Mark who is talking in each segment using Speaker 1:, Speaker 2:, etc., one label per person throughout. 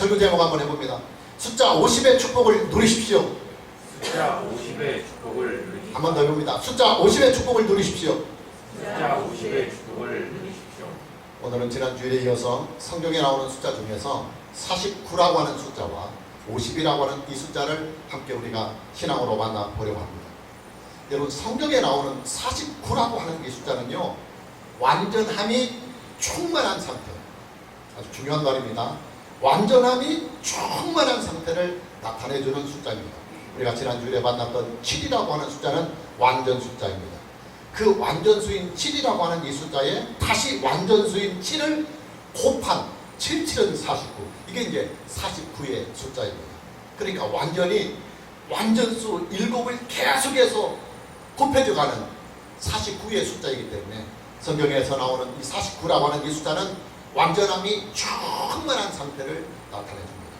Speaker 1: 설교 제목 한번 해봅니다. 숫자 50의 축복을 누리십시오.
Speaker 2: 숫자 50의 축복을 누리십시오.
Speaker 1: 한 번 더 해봅니다. 숫자 50의 축복을 누리십시오.
Speaker 2: 숫자 50의 축복을 누리십시오.
Speaker 1: 오늘은 지난 주일에 이어서 성경에 나오는 숫자 중에서 49라고 하는 숫자와 50이라고 하는 이 숫자를 함께 우리가 신앙으로 만나보려고 합니다. 여러분, 성경에 나오는 49라고 하는 이 숫자는요, 완전함이 충만한 상태, 아주 중요한 말입니다. 완전함이 충만한 상태를 나타내주는 숫자입니다. 우리가 지난주에 만났던 7이라고 하는 숫자는 완전 숫자입니다. 그 완전수인 7이라고 하는 이 숫자에 다시 완전수인 7을 곱한 77은 49, 이게 이제 49의 숫자입니다. 그러니까 완전히 완전수 7을 계속해서 곱해져가는 49의 숫자이기 때문에 성경에서 나오는 이 49라고 하는 이 숫자는 완전함이 충만한 상태를 나타내줍니다.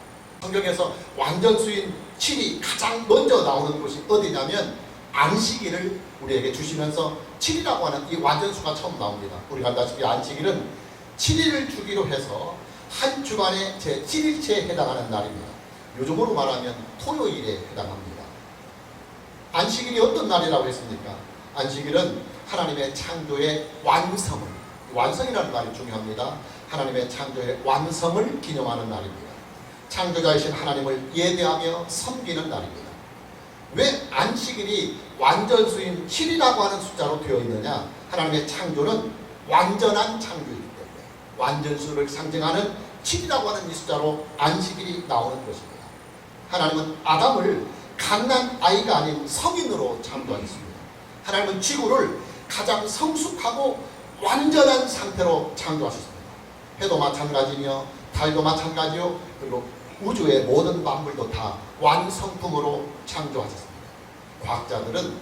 Speaker 1: 성경에서 완전수인 7이 가장 먼저 나오는 곳이 어디냐면 안식일을 우리에게 주시면서 7이라고 하는 이 완전수가 처음 나옵니다. 우리가 알다시피 안식일은 7일을 주기로 해서 한 주간의 제 7일째에 해당하는 날입니다. 요즘으로 말하면 토요일에 해당합니다. 안식일이 어떤 날이라고 했습니까? 안식일은 하나님의 창조의 완성을, 완성이라는 말이 중요합니다. 하나님의 창조의 완성을 기념하는 날입니다. 창조자이신 하나님을 예배하며 섬기는 날입니다. 왜 안식일이 완전수인 7이라고 하는 숫자로 되어 있느냐? 하나님의 창조는 완전한 창조이기 때문에 완전수를 상징하는 7이라고 하는 이 숫자로 안식일이 나오는 것입니다. 하나님은 아담을 갓난 아이가 아닌 성인으로 창조하셨습니다. 하나님은 지구를 가장 성숙하고 완전한 상태로 창조하셨습니다. 해도 마찬가지며 달도 마찬가지요, 그리고 우주의 모든 만물도 다 완성품으로 창조하셨습니다. 과학자들은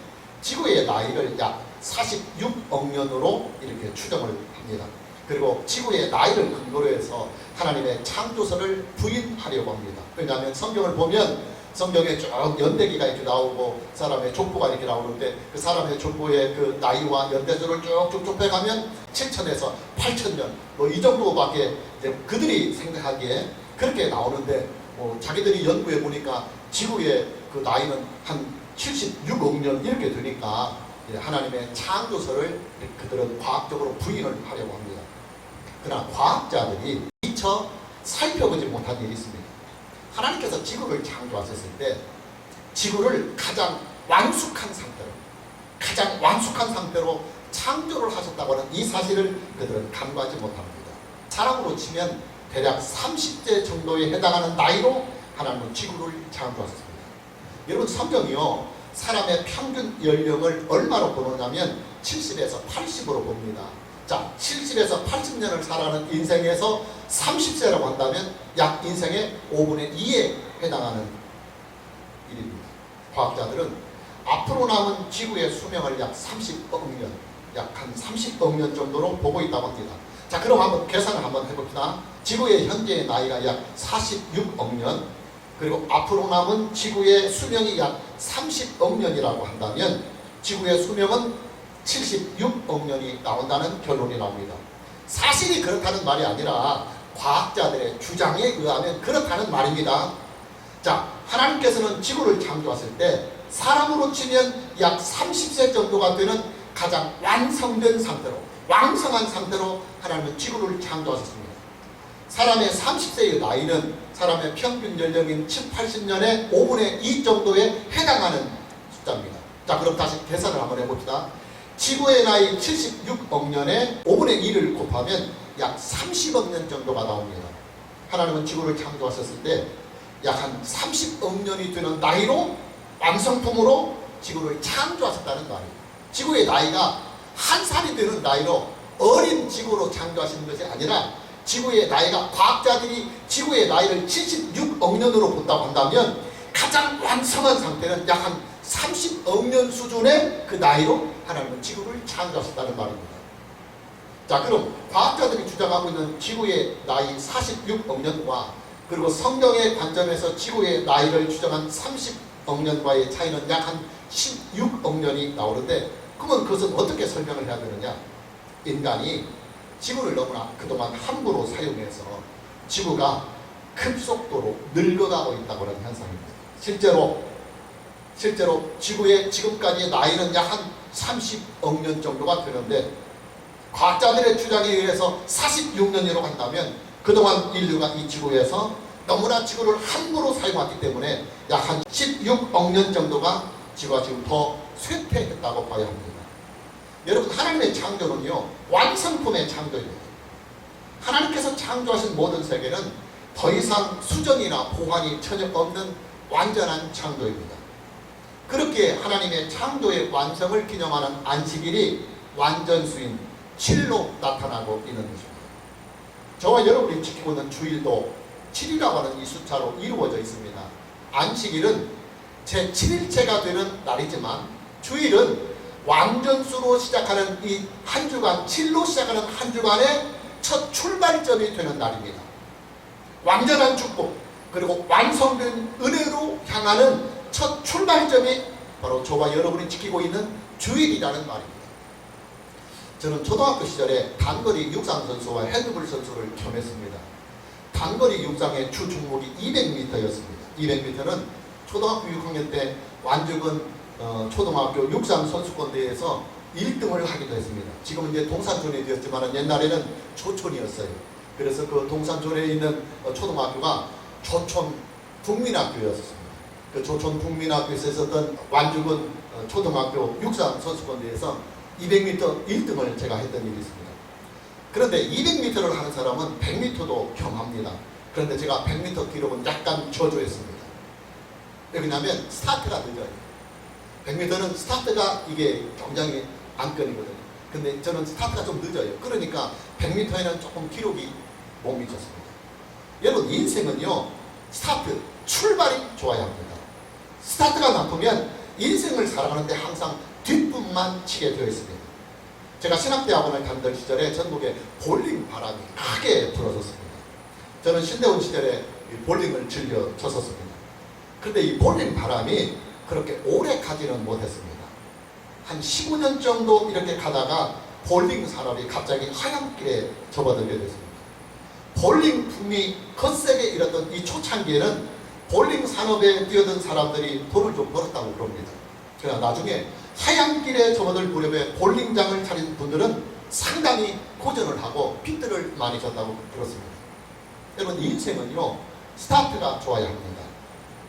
Speaker 1: 지구의 나이를 약 46억 년으로 이렇게 추정을 합니다. 그리고 지구의 나이를 근거로 해서 하나님의 창조설을 부인하려고 합니다. 왜냐하면 성경을 보면 성경에 쭉 연대기가 이렇게 나오고 사람의 족보가 이렇게 나오는데 그 사람의 족보의 그 나이와 연대수를 쭉쭉 좁혀가면 7천에서 8천년 뭐 이 정도밖에 이제 그들이 생각하기에 그렇게 나오는데 자기들이 연구해 보니까 지구의 그 나이는 한 76억 년 이렇게 되니까 하나님의 창조설을 그들은 과학적으로 부인을 하려고 합니다. 그러나 과학자들이 미처 살펴보지 못한 일이 있습니다. 하나님께서 지구를 창조하셨을 때 지구를 가장 완숙한 상태로 창조를 하셨다고 하는 이 사실을 그들은 간과하지 못합니다. 사람으로 치면 대략 30세 정도에 해당하는 나이로 하나님은 지구를 창조하셨습니다. 여러분, 성경이요, 사람의 평균 연령을 얼마로 보느냐면 70에서 80으로 봅니다. 자, 70에서 80년을 살아가는 인생에서 30세라고 한다면 약 인생의 5분의 2에 해당하는 일입니다. 과학자들은 앞으로 남은 지구의 수명을 약 30억 년, 약 한 30억 년 정도로 보고 있다고 합니다. 자, 그럼 한번 계산을 한번 해봅시다. 지구의 현재의 나이가 약 46억 년, 그리고 앞으로 남은 지구의 수명이 약 30억 년이라고 한다면 지구의 수명은 76억 년이 나온다는 결론이 나옵니다. 사실이 그렇다는 말이 아니라 과학자들의 주장에 의하면 그렇다는 말입니다. 자, 하나님께서는 지구를 창조하실 때 사람으로 치면 약 30세 정도가 되는 가장 완성된 상태로, 왕성한 상태로 하나님은 지구를 창조하셨습니다. 사람의 30세의 나이는 사람의 평균 연령인 7, 80년의 5분의 2 정도에 해당하는 숫자입니다. 자, 그럼 다시 계산을 한번 해봅시다. 지구의 나이 76억 년에 5분의 2를 곱하면 약 30억 년 정도가 나옵니다. 하나님은 지구를 창조하셨을 때 약 한 30억 년이 되는 나이로 완성품으로 지구를 창조하셨다는 말이에요. 지구의 나이가 한 살이 되는 나이로 어린 지구로 창조하시는 것이 아니라 지구의 나이가, 과학자들이 지구의 나이를 76억 년으로 본다고 한다면 가장 완성한 상태는 약 한 30억 년 수준의 그 나이로 하나님은 지구를 창조하셨다는 말입니다. 자, 그럼 과학자들이 주장하고 있는 지구의 나이 46억 년과 그리고 성경의 관점에서 지구의 나이를 주장한 30억 년과의 차이는 약 한 16억 년이 나오는데, 그러면 그것은 어떻게 설명을 해야 되느냐? 인간이 지구를 너무나 그동안 함부로 사용해서 지구가 급속도로 늙어가고 있다고 하는 현상입니다. 실제로 지구의 지금까지의 나이는 약 한 30억 년 정도가 되는데, 과학자들의 주장에 의해서 46년으로 간다면 그동안 인류가 이 지구에서 너무나 지구를 함부로 사용했기 때문에 약 한 16억 년 정도가 지구가 지금 더 쇠퇴했다고 봐야 합니다. 여러분, 하나님의 창조는요, 완성품의 창조입니다. 하나님께서 창조하신 모든 세계는 더 이상 수정이나 보완이 전혀 없는 완전한 창조입니다. 그렇게 하나님의 창조의 완성을 기념하는 안식일이 완전수인 7로 나타나고 있는 것입니다. 저와 여러분이 지키고 있는 주일도 7이라고 하는 이 숫자로 이루어져 있습니다. 안식일은 제7일째가 되는 날이지만, 주일은 완전수로 시작하는 이 한 주간, 7로 시작하는 한 주간의 첫 출발점이 되는 날입니다. 완전한 축복, 그리고 완성된 은혜로 향하는 첫 출발점이 바로 저와 여러분이 지키고 있는 주일이라는 말입니다. 저는 초등학교 시절에 단거리 육상 선수와 헤드볼 선수를 겸했습니다. 단거리 육상의 주 종목이 200m였습니다. 200m는 초등학교 6학년 때 완주군 초등학교 육상 선수권대회에서 1등을 하기도 했습니다. 지금은 이제 동산촌이 되었지만 옛날에는 조촌이었어요. 그래서 그 동산촌에 있는 초등학교가 조촌 국민학교였습니다. 그 조촌 국민학교에서 있었던 완주군 초등학교 육상 선수권대회에서 200m 1등을 제가 했던 일이 있습니다. 그런데 200m를 하는 사람은 100m도 겸합니다. 그런데 제가 100m 기록은 약간 저조했습니다. 왜냐하면 스타트가 늦어요. 100m는 스타트가 이게 굉장히 안건이거든요. 근데 저는 스타트가 좀 늦어요. 그러니까 100m에는 조금 기록이 못 미쳤습니다. 여러분, 인생은요, 스타트, 출발이 좋아야 합니다. 스타트가 나쁘면 인생을 살아가는데 항상 뒷분만 치게 되어 있습니다. 제가 신학대학원을 다니던 시절에 전국에 볼링 바람이 크게 불어섰습니다. 저는 신대원 시절에 볼링을 즐겨 쳤었습니다. 그런데 이 볼링 바람이 그렇게 오래 가지는 못했습니다. 한 15년 정도 이렇게 가다가 볼링 산업이 갑자기 하얀길에 접어들게 됐습니다. 볼링 붐이 거세게 일었던 이 초창기에는 볼링 산업에 뛰어든 사람들이 돈을 좀 벌었다고 그럽니다. 그러나 나중에 하얀길에 접어들 무렵에 볼링장을 차린 분들은 상당히 고전을 하고 빚들을 많이 졌다고 들었습니다. 여러분, 인생은요, 스타트가 좋아야 합니다.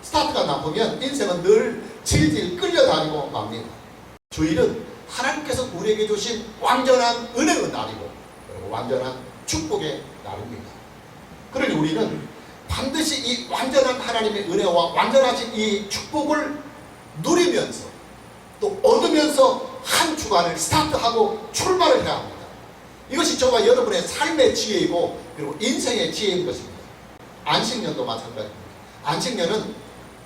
Speaker 1: 스타트가 나쁘면 인생은 늘 질질 끌려다니고 맙니다. 주일은 하나님께서 우리에게 주신 완전한 은혜의 날이고, 그리고 완전한 축복의 날입니다. 그러니 우리는 반드시 이 완전한 하나님의 은혜와 완전하신 이 축복을 누리면서 또 얻으면서 한 주간을 스타트하고 출발을 해야 합니다. 이것이 저와 여러분의 삶의 지혜이고, 그리고 인생의 지혜인 것입니다. 안식년도 마찬가지입니다. 안식년은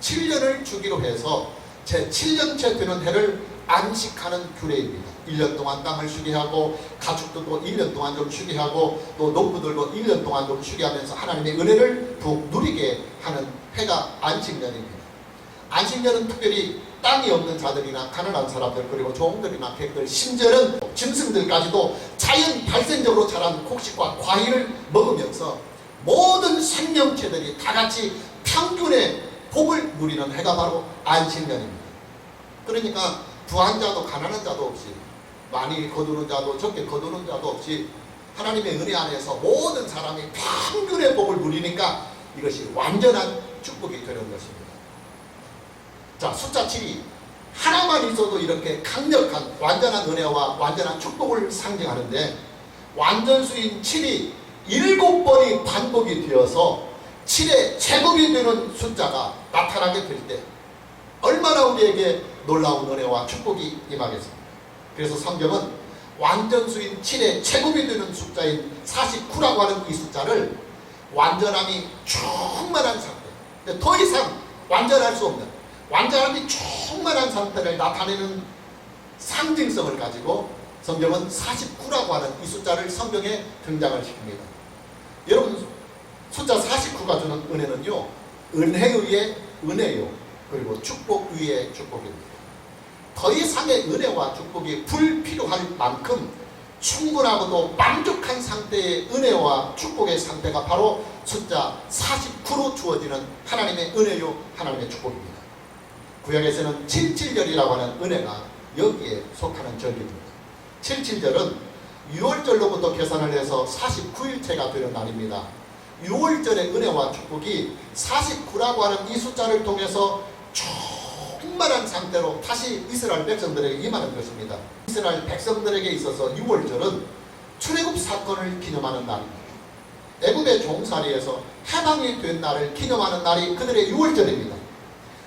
Speaker 1: 7년을 주기로 해서 제 7년째 되는 해를 안식하는 규례입니다. 1년 동안 땅을 쉬게 하고, 가축들도 1년 동안 좀 쉬게 하고, 또 농부들도 1년 동안 좀 쉬게 하면서 하나님의 은혜를 푹 누리게 하는 해가 안식년입니다. 안식년은 특별히 땅이 없는 자들이나 가난한 사람들, 그리고 종들이나 객들, 심지어는 짐승들까지도 자연 발생적으로 자란 곡식과 과일을 먹으면서 모든 생명체들이 다 같이 평균의 복을 누리는 해가 바로 안식년입니다. 그러니까 부한 자도 가난한 자도 없이, 많이 거두는 자도 적게 거두는 자도 없이 하나님의 은혜 안에서 모든 사람이 평균의 복을 누리니까 이것이 완전한 축복이 되는 것입니다. 자, 숫자 7이 하나만 있어도 이렇게 강력한 완전한 은혜와 완전한 축복을 상징하는데, 완전수인 7이 7번이 반복이 되어서 7의 제곱이 되는 숫자가 나타나게 될 때 얼마나 우리에게 놀라운 은혜와 축복이 임하겠습니까? 그래서 성경은 완전수인 7의 제곱이 되는 숫자인 49라고 하는 이 숫자를 완전함이 충만한 상태, 더 이상 완전할 수 없는 완전함이 충만한 상태를 나타내는 상징성을 가지고 성경은 49라고 하는 이 숫자를 성경에 등장을 시킵니다. 여러분, 숫자 49가 주는 은혜는요, 은혜 위에 은혜요, 그리고 축복 위에 축복입니다. 더 이상의 은혜와 축복이 불필요할 만큼 충분하고도 만족한 상태의 은혜와 축복의 상태가 바로 숫자 49로 주어지는 하나님의 은혜요 하나님의 축복입니다. 구약에서는 77절이라고 하는 은혜가 여기에 속하는 절기입니다. 77절은 6월절로부터 계산을 해서 49일째가 되는 날입니다. 6월절의 은혜와 축복이 49라고 하는 이 숫자를 통해서 충만한 상태로 다시 이스라엘 백성들에게 임하는 것입니다. 이스라엘 백성들에게 있어서 6월절은 출애굽 사건을 기념하는 날입니다. 애굽의 종살이에서 해방이 된 날을 기념하는 날이 그들의 6월절입니다.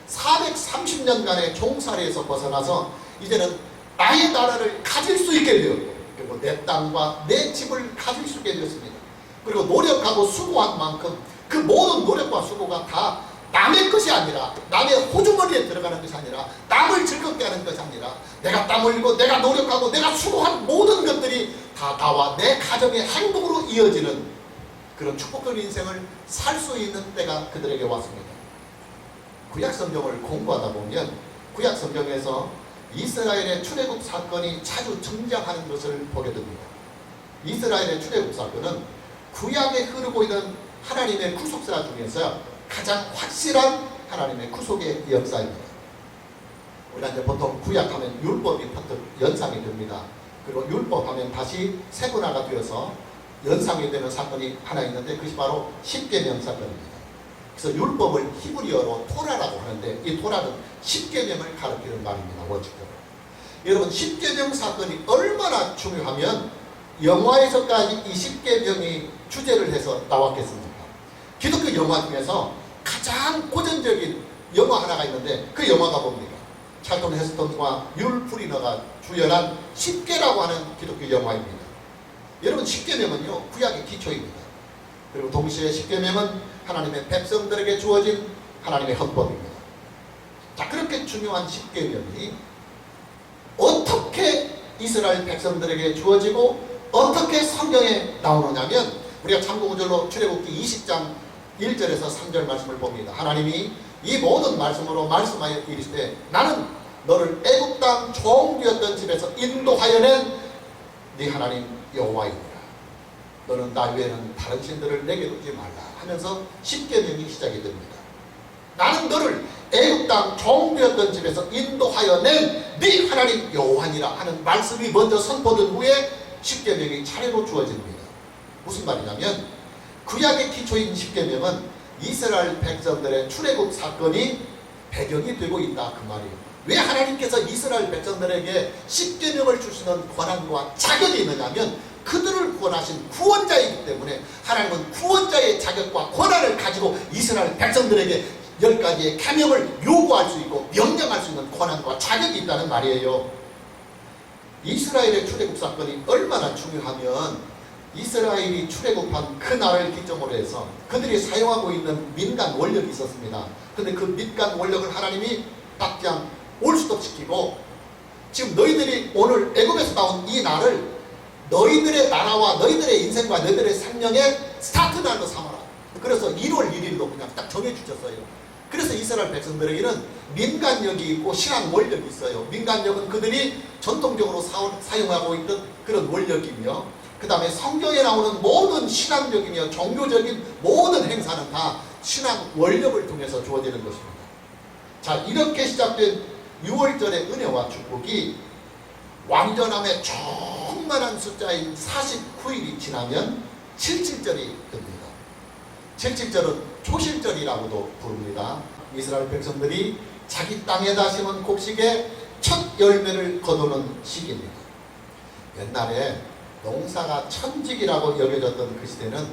Speaker 1: 430년간의 종살이에서 벗어나서 이제는 나의 나라를 가질 수 있게 되었고, 그리고 내 땅과 내 집을 가질 수 있게 되었습니다. 그리고 노력하고 수고한 만큼 그 모든 노력과 수고가 다 남의 것이 아니라, 남의 호주머니에 들어가는 것이 아니라, 남을 즐겁게 하는 것이 아니라, 내가 땀 흘리고 내가 노력하고 내가 수고한 모든 것들이 다 나와 내 가정의 행복으로 이어지는 그런 축복적인 인생을 살 수 있는 때가 그들에게 왔습니다. 구약성경을 공부하다 보면 구약성경에서 이스라엘의 출애굽 사건이 자주 등장하는 것을 보게 됩니다. 이스라엘의 출애굽 사건은 구약에 흐르고 있는 하나님의 구속사 중에서 가장 확실한 하나님의 구속의 역사입니다. 우리가 이제 보통 구약하면 율법이 퍼뜩 연상이 됩니다. 그리고 율법하면 다시 세분화가 되어서 연상이 되는 사건이 하나 있는데 그것이 바로 십계명 사건입니다. 그래서 율법을 히브리어로 토라라고 하는데 이 토라는 십계명을 가리키는 말입니다. 원칙적으로. 여러분, 십계명 사건이 얼마나 중요하면 영화에서까지 이 십계명이 주제를 해서 나왔겠습니까? 기독교 영화 중에서 가장 고전적인 영화 하나가 있는데 그 영화가 뭡니까? 찰턴 헤스턴과 율 프리너가 주연한 십계라고 하는 기독교 영화입니다. 여러분, 십계명은요 구약의 기초입니다. 그리고 동시에 십계명은 하나님의 백성들에게 주어진 하나님의 헌법입니다. 자, 그렇게 중요한 십계명이 어떻게 이스라엘 백성들에게 주어지고 어떻게 성경에 나오느냐면 우리가 참고구절로 출애굽기 20장 1절에서 3절 말씀을 봅니다. 하나님이 이 모든 말씀으로 말씀하여 이르시되 나는 너를 애굽 땅 종되었던 집에서 인도하여 낸 네 하나님 여호와이니라. 너는 나 외에는 다른 신들을 내게 두지 말라 하면서 십계명이 시작이 됩니다. 나는 너를 애굽 땅 종되었던 집에서 인도하여 낸 네 하나님 여호와니라 하는 말씀이 먼저 선포된 후에 십계명이 차례로 주어집니다. 무슨 말이냐면 구약의 기초인 십계명은 이스라엘 백성들의 출애굽 사건이 배경이 되고 있다 그 말이에요. 왜 하나님께서 이스라엘 백성들에게 십계명을 주시는 권한과 자격이 있느냐면 그들을 구원하신 구원자이기 때문에 하나님은 구원자의 자격과 권한을 가지고 이스라엘 백성들에게 10가지의 계명을 요구할 수 있고 명령할 수 있는 권한과 자격이 있다는 말이에요. 이스라엘의 출애굽 사건이 얼마나 중요하면 이스라엘이 출애굽한 그 날을 기점으로 해서 그들이 사용하고 있는 민간 원력이 있었습니다. 근데 그 민간 원력을 하나님이 딱장 올스톱시키고 지금 너희들이 오늘 애굽에서 나온 이 날을 너희들의 나라와 너희들의 인생과 너희들의 생명의 스타트 날로 삼아라. 그래서 1월 1일로 그냥 딱 정해주셨어요. 그래서 이스라엘 백성들에게는 민간력이 있고 신앙 원력이 있어요. 민간력은 그들이 전통적으로 사용하고 있던 그런 원력이며 그 다음에 성경에 나오는 모든 신앙적이며 종교적인 모든 행사는 다 신앙 원력을 통해서 주어지는 것입니다. 자, 이렇게 시작된 6월절의 은혜와 축복이 완전함의 충만한 숫자인 49일이 지나면 77절이 됩니다. 77절은 초실절이라고도 부릅니다. 이스라엘 백성들이 자기 땅에다 심은 곡식의 첫 열매를 거두는 시기입니다. 옛날에 농사가 천직이라고 여겨졌던 그 시대는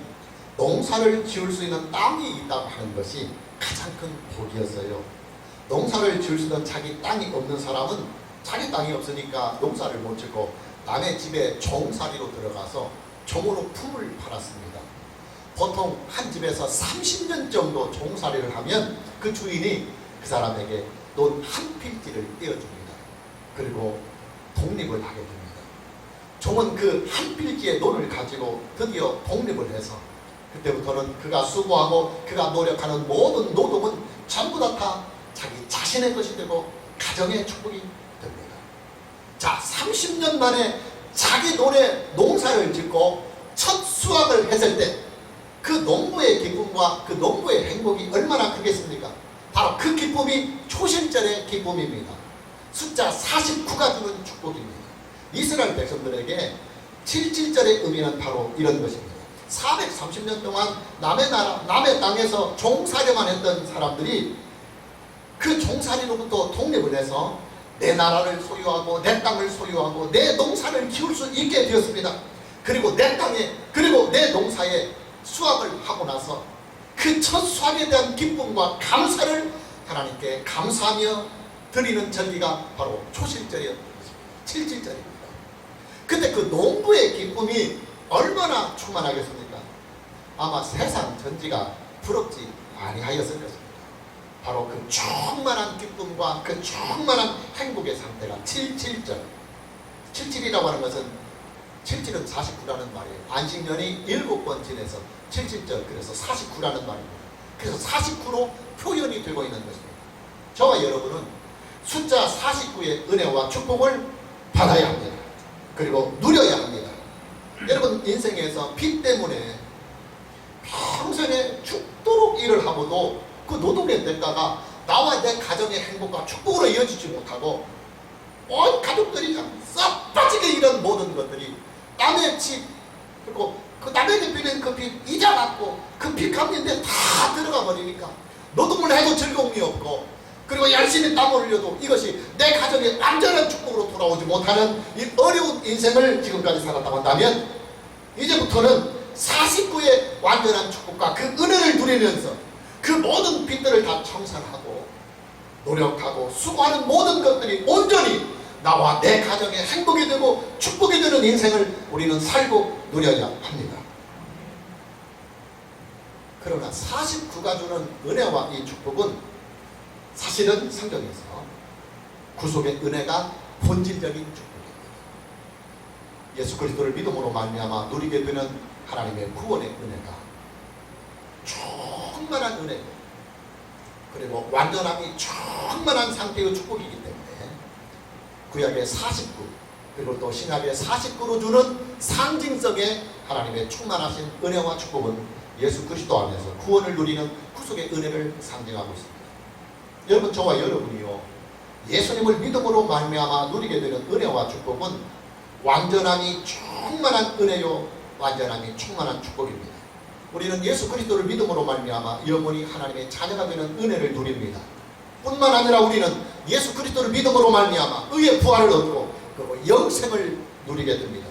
Speaker 1: 농사를 지을 수 있는 땅이 있다고 하는 것이 가장 큰 복이었어요. 농사를 지을 수 있는 자기 땅이 없는 사람은 자기 땅이 없으니까 농사를 못 짓고 남의 집에 종살이로 들어가서 종으로 품을 팔았습니다. 보통 한 집에서 30년 정도 종살이를 하면 그 주인이 그 사람에게 논 한 필지를 떼어줍니다. 그리고 독립을 하게 됩니다. 종은 그 한 필지의 논을 가지고 드디어 독립을 해서 그때부터는 그가 수고하고 그가 노력하는 모든 노동은 전부 다 자기 자신의 것이 되고 가정의 축복이 됩니다. 자, 30년 만에 자기 농사를 짓고 첫 수확을 했을 때 그 농부의 기쁨과 그 농부의 행복이 얼마나 크겠습니까? 바로 그 기쁨이 초실절의 기쁨입니다. 숫자 49가 주는 축복입니다. 이스라엘 백성들에게 77절의 의미는 바로 이런 것입니다. 430년 동안 남의 나라, 남의 땅에서 종살이만 했던 사람들이 그 종살이로부터 독립을 해서 내 나라를 소유하고 내 땅을 소유하고 내 농사를 키울 수 있게 되었습니다. 그리고 내 땅에, 그리고 내 농사에 수확을 하고 나서 그 첫 수확에 대한 기쁨과 감사를 하나님께 감사하며 드리는 절기가 바로 초실절이었습니다. 77절입니다. 그때 그 농부의 기쁨이 얼마나 충만하겠습니까? 아마 세상 전지가 부럽지 아니하였을 것입니다. 바로 그 충만한 기쁨과 그 충만한 행복의 상태가 77절. 77이라고 하는 것은 77은 49라는 말이에요. 안식년이 7번 지내서 77절, 그래서 49라는 말입니다. 그래서 49로 표현이 되고 있는 것입니다. 저와 여러분은 숫자 49의 은혜와 축복을 받아야 합니다. 그리고 누려야 합니다. 여러분 인생에서 빚 때문에 평생에 죽도록 일을 하고도 그 노동의 대가가 나와 내 가정의 행복과 축복으로 이어지지 못하고 온 가족들이 그냥 썩 빠지게 이런 모든 것들이 남의 집, 그리고 그 남에게 빌린 그 빚 이자 받고 그 빚 갚는데 다 들어가 버리니까 노동을 해도 즐거움이 없고, 그리고 열심히 땀 흘려도 이것이 내 가정의 완전한 축복으로 돌아오지 못하는 이 어려운 인생을 지금까지 살았다고 한다면, 이제부터는 49의 완전한 축복과 그 은혜를 누리면서 그 모든 빚들을 다 청산하고 노력하고 수고하는 모든 것들이 온전히 나와 내 가정의 행복이 되고 축복이 되는 인생을 우리는 살고 누려야 합니다. 그러나 49가 주는 은혜와 이 축복은 사실은 성경에서 구속의 은혜가 본질적인 축복입니다. 예수 그리스도를 믿음으로 말미암아 누리게 되는 하나님의 구원의 은혜가 충만한 은혜고, 그리고 완전함이 충만한 상태의 축복이기 때문에 구약의 49, 그리고 또 신약의 49로 주는 상징성의 하나님의 충만하신 은혜와 축복은 예수 그리스도 안에서 구원을 누리는 구속의 은혜를 상징하고 있습니다. 여러분, 저와 여러분이요, 예수님을 믿음으로 말미암아 누리게 되는 은혜와 축복은 완전함이 충만한 은혜요, 완전함이 충만한 축복입니다. 우리는 예수 그리스도를 믿음으로 말미암아 영원히 하나님의 자녀가 되는 은혜를 누립니다. 뿐만 아니라 우리는 예수 그리스도를 믿음으로 말미암아 의의 부활을 얻고 그리고 영생을 누리게 됩니다.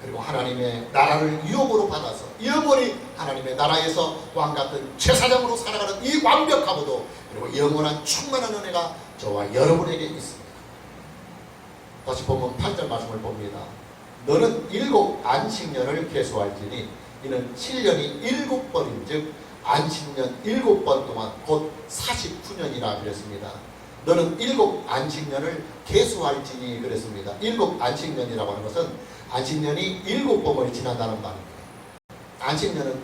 Speaker 1: 그리고 하나님의 나라를 유업으로 받아서 영원히 하나님의 나라에서 왕같은 제사장으로 살아가는 이 완벽하고도 그리고 영원한 충만한 은혜가 저와 여러분에게 있습니다. 다시 보면 8절 말씀을 봅니다. 너는 7 안식년을 계수할지니 이는 7년이 7번인즉 안식년 7번 동안 곧 49년이라 그랬습니다. 너는 7 안식년을 계수할지니 그랬습니다. 7 안식년이라고 하는 것은 안식년이 7번을 지난다는 말입니다. 안식년은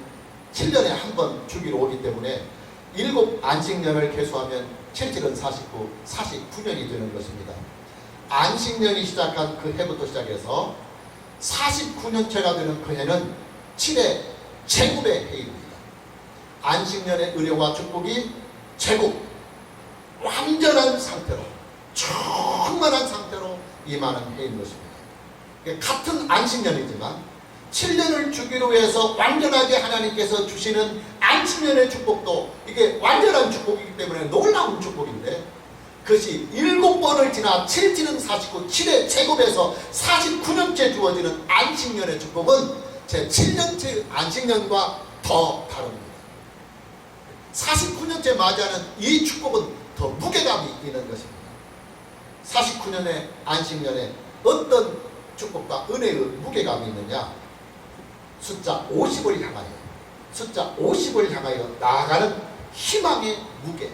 Speaker 1: 7년에 한 번 주기로 오기 때문에 7 안식년을 계수하면 77은 49, 49년이 되는 것입니다. 안식년이 시작한 그 해부터 시작해서 49년째가 되는 그 해는 7의 제곱의 해입니다. 안식년의 은혜와 축복이 제곱, 완전한 상태로, 충만한 상태로 임하는 해인 것입니다. 같은 안식년이지만 7년을 주기로 해서 완전하게 하나님께서 주시는 안식년의 축복도 이게 완전한 축복이기 때문에 놀라운 축복인데, 그것이 7번을 지나 7지는 49, 7의 제곱에서 49년째 주어지는 안식년의 축복은 제 7년째 안식년과 더 다릅니다. 49년째 맞이하는 이 축복은 더 무게감이 있는 것입니다. 49년의 안식년에 어떤 축복과 은혜의 무게감이 있느냐? 숫자 50을 향하여, 숫자 50을 향하여 나아가는 희망의 무게,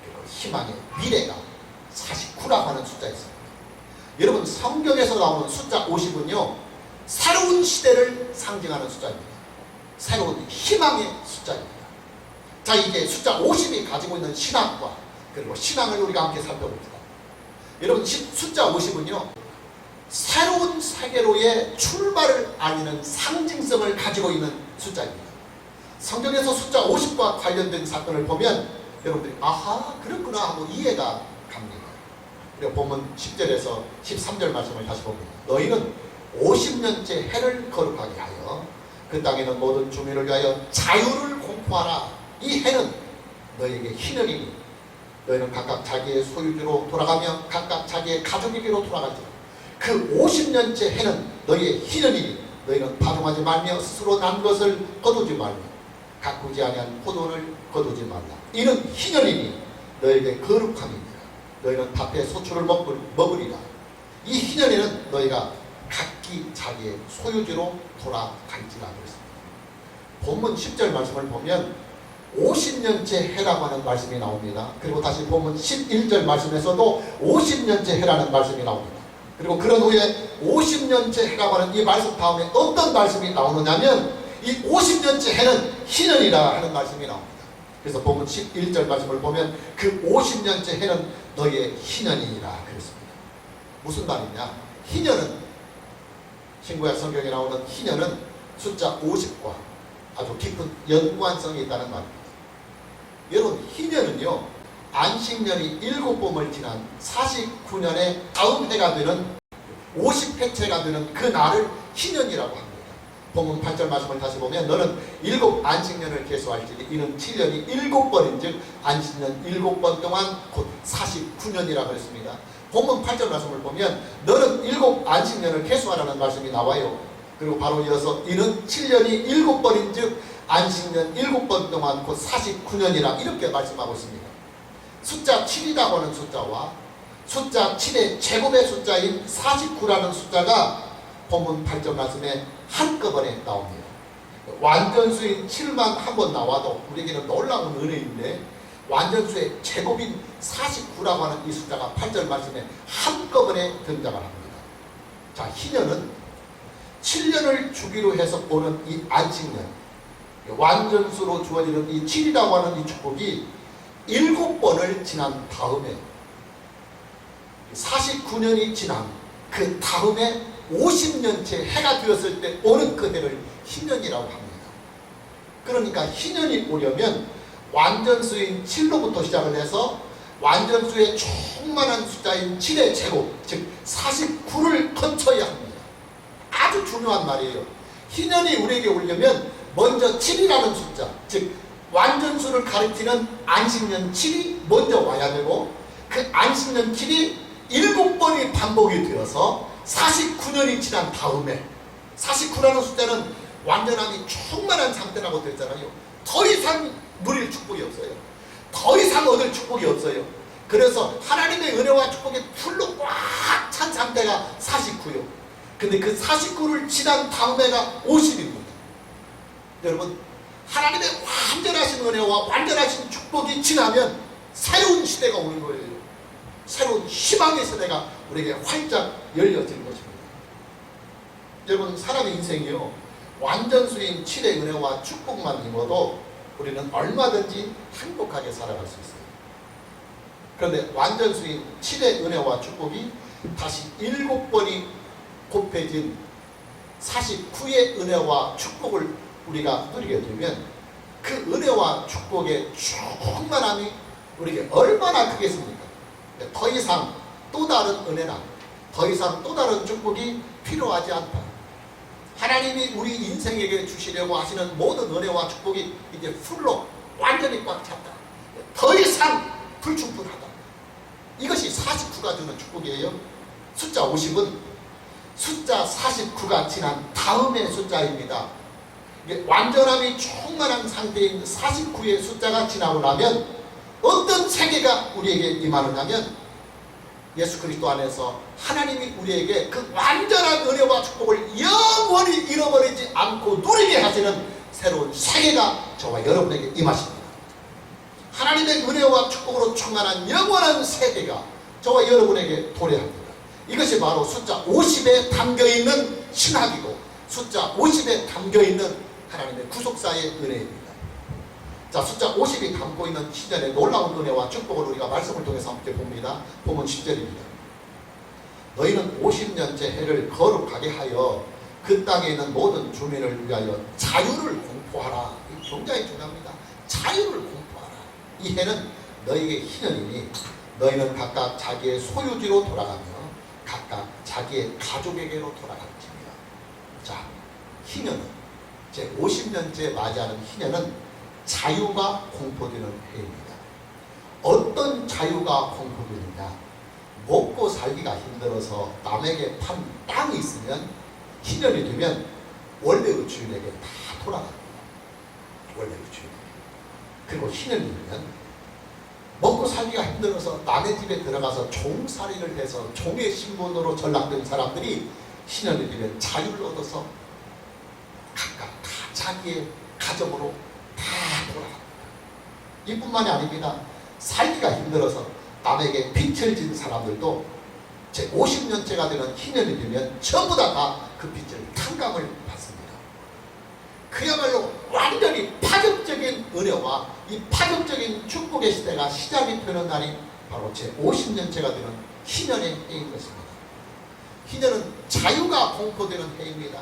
Speaker 1: 그리고 희망의 미래가 49라고 하는 숫자였습니다. 여러분, 성경에서 나오는 숫자 50은요, 새로운 시대를 상징하는 숫자입니다. 새로운 희망의 숫자입니다. 자, 이제 숫자 50이 가지고 있는 신앙과 그리고 신앙을 우리가 함께 살펴봅니다. 여러분, 숫자 50은요, 새로운 세계로의 출발을 알리는 상징성을 가지고 있는 숫자입니다. 성경에서 숫자 50과 관련된 사건을 보면 여러분들이 아하 그렇구나 하고 이해가 갑니다. 그리고 본문 10절에서 13절 말씀을 다시 봅니다. 너희는 50년째 해를 거룩하게 하여 그 땅에는 모든 주민을 위하여 자유를 공포하라. 이 해는 너희에게 희년이니 너희는 각각 자기의 소유지로 돌아가며 각각 자기의 가족에게로 돌아갈지라. 그 50년째 해는 너희의 희년이니 너희는 파종하지 말며 스스로 난 것을 거두지 말며 가꾸지 아니한 포도를 거두지 말라. 이는 희년이니 너희에게 거룩함이니라. 너희는 밭의 소출을 먹으리라. 이 희년에는 너희가 각기 자기의 소유지로 돌아갈지라 그랬습니다. 본문 10절 말씀을 보면 50년째 해라고 하는 말씀이 나옵니다. 그리고 다시 본문 11절 말씀에서도 50년째 해라는 말씀이 나옵니다. 그리고 그런 후에 50년째 해라고 하는 이 말씀 다음에 어떤 말씀이 나오느냐면 이 50년째 해는 희년이라 하는 말씀이 나옵니다. 그래서 본문 11절 말씀을 보면 그 50년째 해는 너희의 희년이니라 그랬습니다. 무슨 말이냐? 희년은 신구약 성경에 나오는 희년은 숫자 50과 아주 깊은 연관성이 있다는 말입니다. 여러분 희년은요 안식년이 7봄을 지난 49년의 다음 해가 되는 50회째가 되는 그 날을 희년이라고 합니다. 본문 8절 말씀을 다시 보면 너는 7 안식년을 계수할지니 이는 7년이 7번인 즉 안식년 7번 동안 곧 49년이라고 그랬습니다. 본문 8절 말씀을 보면 너는 7 안식년을 계수하라는 말씀이 나와요. 그리고 바로 이어서 이는 7년이 7번인 즉 안식년 7번 동안 곧 49년이라 이렇게 말씀하고 있습니다. 숫자 7이라고 하는 숫자와 숫자 7의 제곱의 숫자인 49라는 숫자가 본문 8절 말씀에 한꺼번에 나옵니다. 완전수인 7만 한 번 나와도 우리에게는 놀라운 은혜인데 완전수의 제곱인 49라고 하는 이 숫자가 8절 말씀에 한꺼번에 등장을 합니다. 자, 희년은 7년을 주기로 해서 오는 이 안식년, 완전수로 주어지는 이 7이라고 하는 이 축복이 7번을 지난 다음에 49년이 지난 그 다음에 50년째 해가 되었을 때 오는 그 해를 희년이라고 합니다. 그러니까 희년이 오려면 완전수인 7로부터 시작을 해서 완전수의 충만한 숫자인 7의 제곱 즉 49를 거쳐야 합니다. 아주 중요한 말이에요. 희년이 우리에게 오려면 먼저 7이라는 숫자 즉 완전수를 가리키는 안식년 7이 먼저 와야 되고 그 안식년 7이 7번이 반복이 되어서 49년이 지난 다음에 49라는 숫자는 완전함이 충만한 상태라고 되었잖아요. 더 이상 누릴 축복이 없어요. 더 이상 얻을 축복이 없어요. 그래서 하나님의 은혜와 축복이 풀로 꽉 찬 상태가 49요. 근데 그 49를 지난 다음에가 50입니다. 여러분 하나님의 완전하신 은혜와 완전하신 축복이 지나면 새로운 시대가 오는 거예요. 새로운 희망의 세대가 우리에게 활짝 열려지는 것입니다. 여러분 사람의 인생이요 완전수인 7의 은혜와 축복만 입어도 우리는 얼마든지 행복하게 살아갈 수 있어요. 그런데 완전수인 7의 은혜와 축복이 다시 7번이 곱해진 49의 은혜와 축복을 우리가 누리게 되면 그 은혜와 축복의 충만함이 우리에게 얼마나 크겠습니까? 더 이상 또 다른 은혜나 더 이상 또 다른 축복이 필요하지 않다. 하나님이 우리 인생에게 주시려고 하시는 모든 은혜와 축복이 이제 풀로 완전히 꽉 찼다. 더 이상 불충분하다. 이것이 49가 주는 축복이에요. 숫자 50은 숫자 49가 지난 다음의 숫자입니다. 완전함이 충만한 상태인 49의 숫자가 지나고 나면 어떤 세계가 우리에게 임하느냐면 예수 그리스도 안에서 하나님이 우리에게 그 완전한 은혜와 축복을 영원히 잃어버리지 않고 누리게 하시는 새로운 세계가 저와 여러분에게 임하십니다. 하나님의 은혜와 축복으로 충만한 영원한 세계가 저와 여러분에게 도래합니다. 이것이 바로 숫자 50에 담겨있는 신학이고 숫자 50에 담겨있는 하나님의 구속사의 은혜입니다. 자, 숫자 50이 담고 있는 시절의 놀라운 은혜와 축복을 우리가 말씀을 통해서 함께 봅니다. 본문 10절입니다. 너희는 50년째 해를 거룩하게 하여 그 땅에 있는 모든 주민을 위하여 자유를 공포하라. 이거 굉장히 중요합니다. 자유를 공포하라. 이 해는 너희에게 희년이니 너희는 각각 자기의 소유지로 돌아가며 각각 자기의 가족에게로 돌아갈지니라. 자, 희년은 제 50년째 맞이하는 희년은 자유가 공포되는 해입니다. 어떤 자유가 공포되느냐? 먹고 살기가 힘들어서 남에게 판 땅이 있으면 희년이 되면 원래의 주인에게 다 돌아갑니다. 원래의 주인에게. 그리고 희년이 되면 먹고 살기가 힘들어서 남의 집에 들어가서 종살이를 해서 종의 신분으로 전락된 사람들이 희년이 되면 자유를 얻어서 각각 다 자기의 가정으로 다 돌아갑니다. 이뿐만이 아닙니다. 살기가 힘들어서 남에게 빚을 진 사람들도 제 50년째가 되는 희년이 되면 전부 다 그 빚을 탕감을 받습니다. 그야말로 완전히 파격적인 은혜와 이 파격적인 축복의 시대가 시작이 되는 날이 바로 제 50년째가 되는 희년의 해인 것입니다. 희년은 자유가 공포되는 해입니다.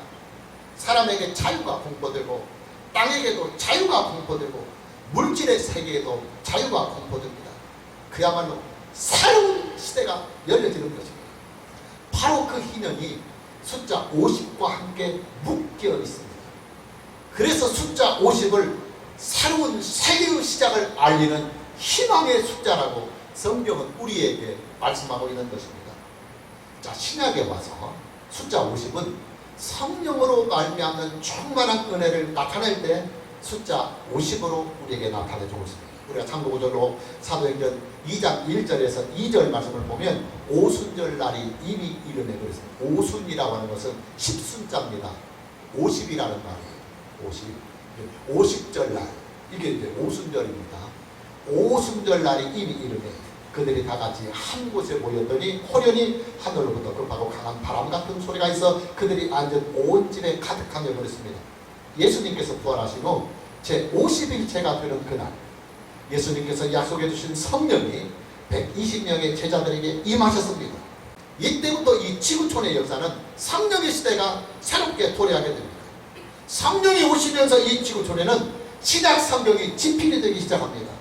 Speaker 1: 사람에게 자유가 공포되고 땅에게도 자유가 공포되고 물질의 세계에도 자유가 공포됩니다. 그야말로 새로운 시대가 열려지는 것입니다. 바로 그 희년이 숫자 50과 함께 묶여 있습니다. 그래서 숫자 50을 새로운 세계의 시작을 알리는 희망의 숫자라고 성경은 우리에게 말씀하고 있는 것입니다. 자, 신약에 와서 숫자 50은 성령으로 말미암는 충만한 은혜를 나타낼 때 숫자 50으로 우리에게 나타내주고 있습니다. 우리가 참고구절로 사도행전 2장 1절에서 2절 말씀을 보면 오순절 날이 이미 이름에 그랬습니다. 오순이라고 하는 것은 10순자입니다. 50이라는 말이에요. 50절 날. 이게 이제 오순절입니다. 오순절 날이 이미 이름에 그들이 다 같이 한 곳에 모였더니 호련히 하늘로부터 급하고 강한 바람 같은 소리가 있어 그들이 앉은 온 집에 가득하며 그랬습니다. 예수님께서 부활하신 후 제 50일째가 되는 그날 예수님께서 약속해 주신 성령이 120명의 제자들에게 임하셨습니다. 이때부터 이 지구촌의 역사는 성령의 시대가 새롭게 도래하게 됩니다. 성령이 오시면서 이 지구촌에는 신약 성경이 집필이 되기 시작합니다.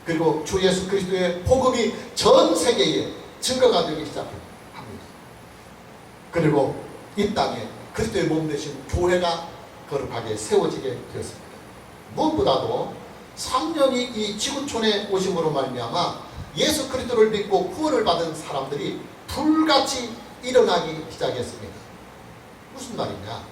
Speaker 1: 그리고 주 예수 그리스도의 복음이 전 세계에 증거가 되기 시작합니다. 그리고 이 땅에 그리스도의 몸 되신 교회가 거룩하게 세워지게 되었습니다. 무엇보다도 성령이 이 지구촌에 오심으로 말미암아 예수 그리스도를 믿고 구원을 받은 사람들이 불같이 일어나기 시작했습니다. 무슨 말이냐?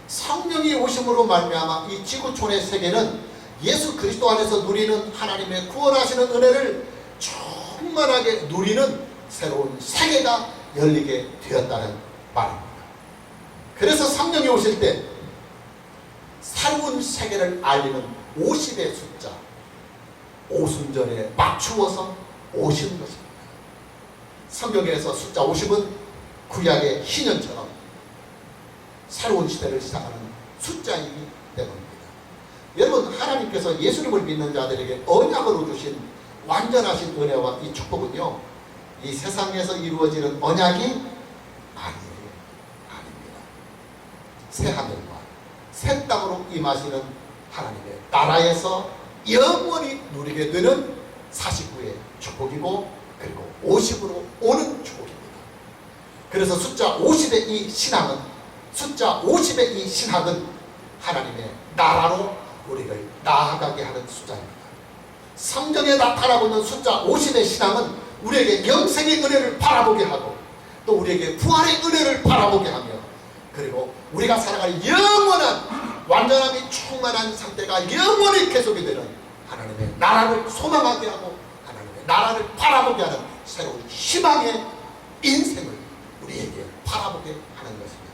Speaker 1: 성령이 오심으로 말미암아 이 지구촌의 세계는 예수 그리스도 안에서 누리는 하나님의 구원하시는 은혜를 충만하게 누리는 새로운 세계가 열리게 되었다는 말입니다. 그래서 성령이 오실 때 새로운 세계를 알리는 50의 숫자, 오순절에 맞추어서 오시는 것입니다. 성경에서 숫자 50은 구약의 희년처럼 새로운 시대를 시작하는 숫자이기 때문입니다. 여러분, 하나님께서 예수님을 믿는 자들에게 언약으로 주신 완전하신 은혜와 이 축복은요, 이 세상에서 이루어지는 언약이 아니에요. 아닙니다. 새 하늘과 새 땅으로 임하시는 하나님의 나라에서 영원히 누리게 되는 49의 축복이고, 그리고 50으로 오는 축복입니다. 그래서 숫자 50의 이 신앙은, 숫자 50의 이 신학은 하나님의 나라로 우리를 나아가게 하는 숫자입니다. 성경에 나타나고 있는 숫자 50의 신앙은 우리에게 영생의 은혜를 바라보게 하고, 또 우리에게 부활의 은혜를 바라보게 하며, 그리고 우리가 살아갈 영원한 완전함이 충만한 상태가 영원히 계속이 되는 하나님의 나라를 소망하게 하고 하나님의 나라를 바라보게 하는 새로운 희망의 인생을 우리에게 바라보게 하는 것입니다.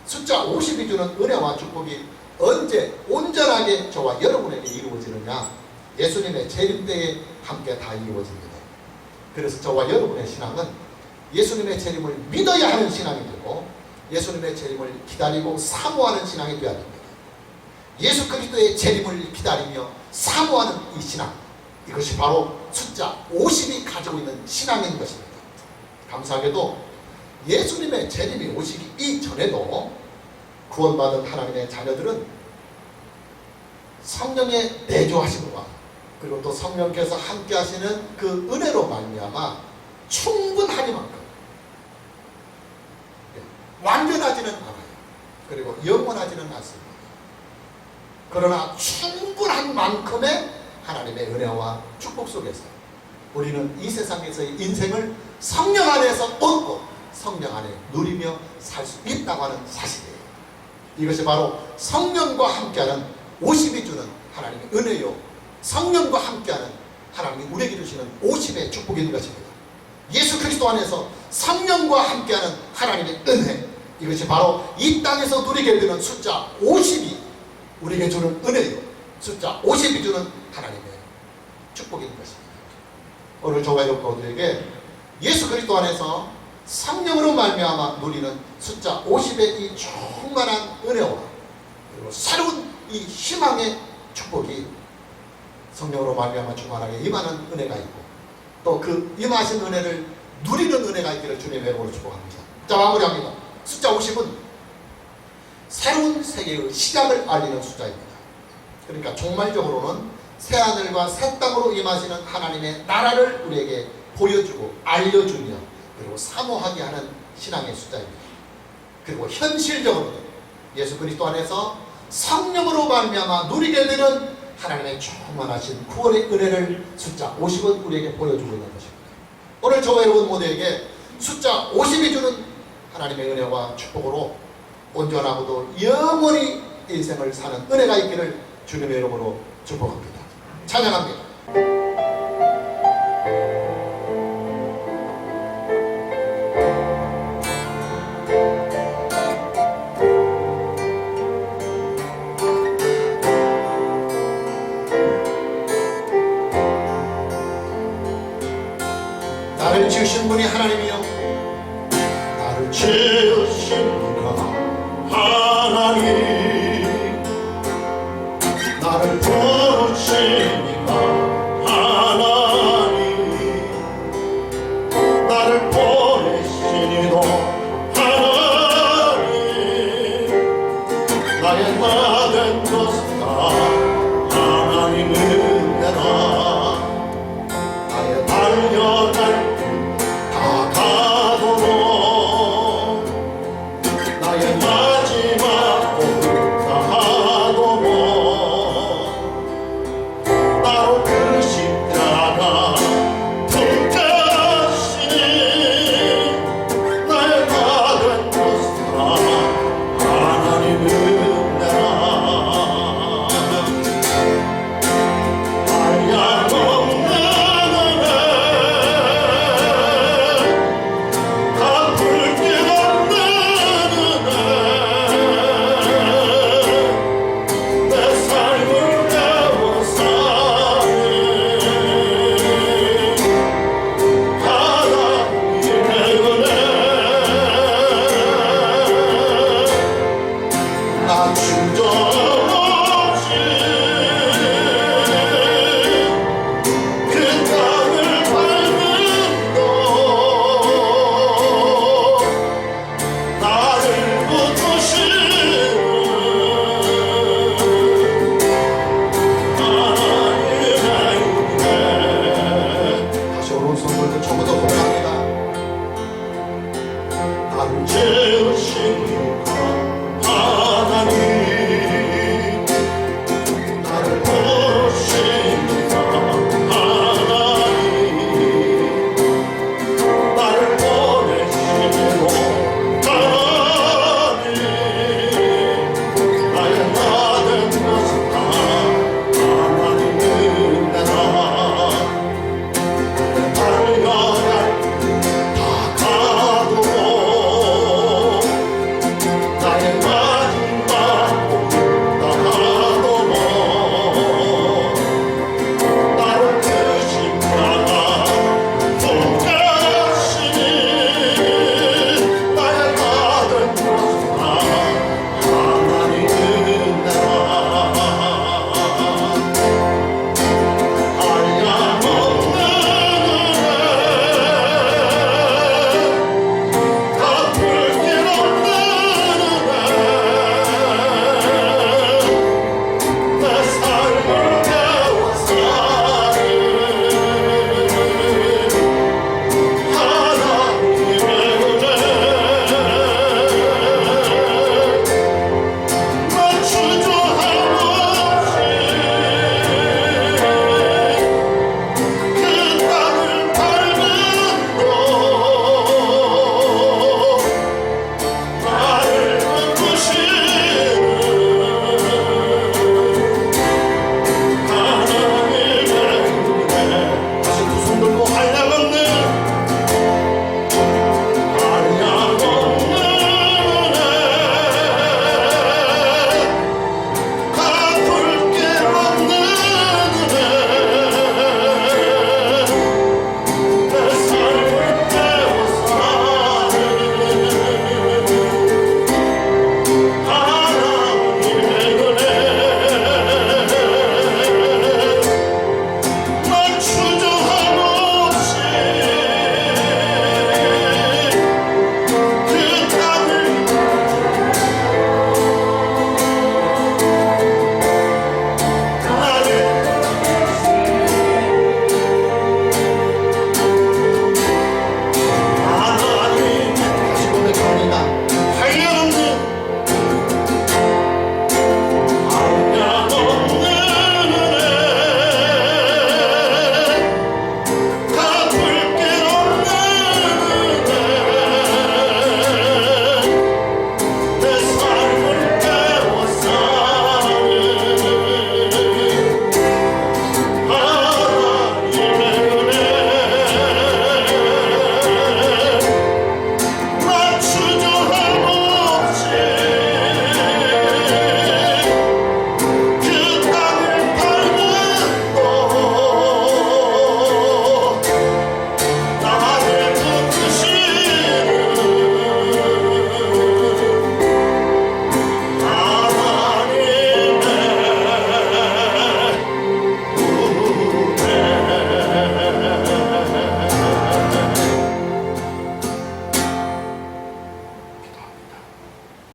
Speaker 1: 숫자 50이 주는 은혜와 축복이 언제 온전하게 저와 여러분에게 이루어지느냐? 예수님의 재림 때에 함께 다 이루어집니다. 그래서 저와 여러분의 신앙은 예수님의 재림을 믿어야 하는 신앙이 되고, 예수님의 재림을 기다리고 사모하는 신앙이 되어야 됩니다. 예수 그리스도의 재림을 기다리며 사모하는 이 신앙, 이것이 바로 숫자 50이 가지고 있는 신앙인 것입니다. 감사하게도 예수님의 재림이 오시기 이전에도 구원받은 하나님의 자녀들은 성령의 내주하심과 그리고 또 성령께서 함께 하시는 그 은혜로 말미암아 충분하니만큼 완전하지는 않아요. 그리고 영원하지는 않습니다. 그러나 충분한 만큼의 하나님의 은혜와 축복 속에서 우리는 이 세상에서의 인생을 성령 안에서 얻고 성령 안에 누리며 살 수 있다고 하는 사실이에요. 이것이 바로 성령과 함께하는 50이 주는 하나님의 은혜요, 성령과 함께하는 하나님이 우리에게 주시는 50의 축복인 것입니다. 예수 그리스도 안에서 성령과 함께하는 하나님의 은혜, 이것이 바로 이 땅에서 누리게 되는 숫자 50이 우리에게 주는 은혜요, 숫자 50이 주는 하나님의 축복인 것입니다. 오늘 저와 여러분 모두에게 예수 그리스도 안에서 성령으로 말미암아 누리는 숫자 50의 이 충만한 은혜와 그리고 새로운 이 희망의 축복이 성령으로 말미암아 충만하게 임하는 은혜가 있고 또 그 임하신 은혜를 누리는 은혜가 있기를 주님의 이름으로 축복합니다. 자, 마무리합니다. 숫자 50은 새로운 세계의 시작을 알리는 숫자입니다. 그러니까 종말적으로는 새하늘과 새 땅으로 임하시는 하나님의 나라를 우리에게 보여주고 알려주며 그리고 사모하게 하는 신앙의 숫자입니다. 그리고 현실적으로는 예수 그리스도 안에서 성령으로 말미암아 누리게 되는 하나님의 충만하신 구원의 은혜를 숫자 50은 우리에게 보여주고 있는 것입니다. 오늘 저와 여러분 모두에게 숫자 50이 주는 하나님의 은혜와 축복으로 온전하고도 영원히 인생을 사는 은혜가 있기를 주님의 이름으로 축복합니다. 찬양합니다. 나를 지으신 분이 하나님이요 나를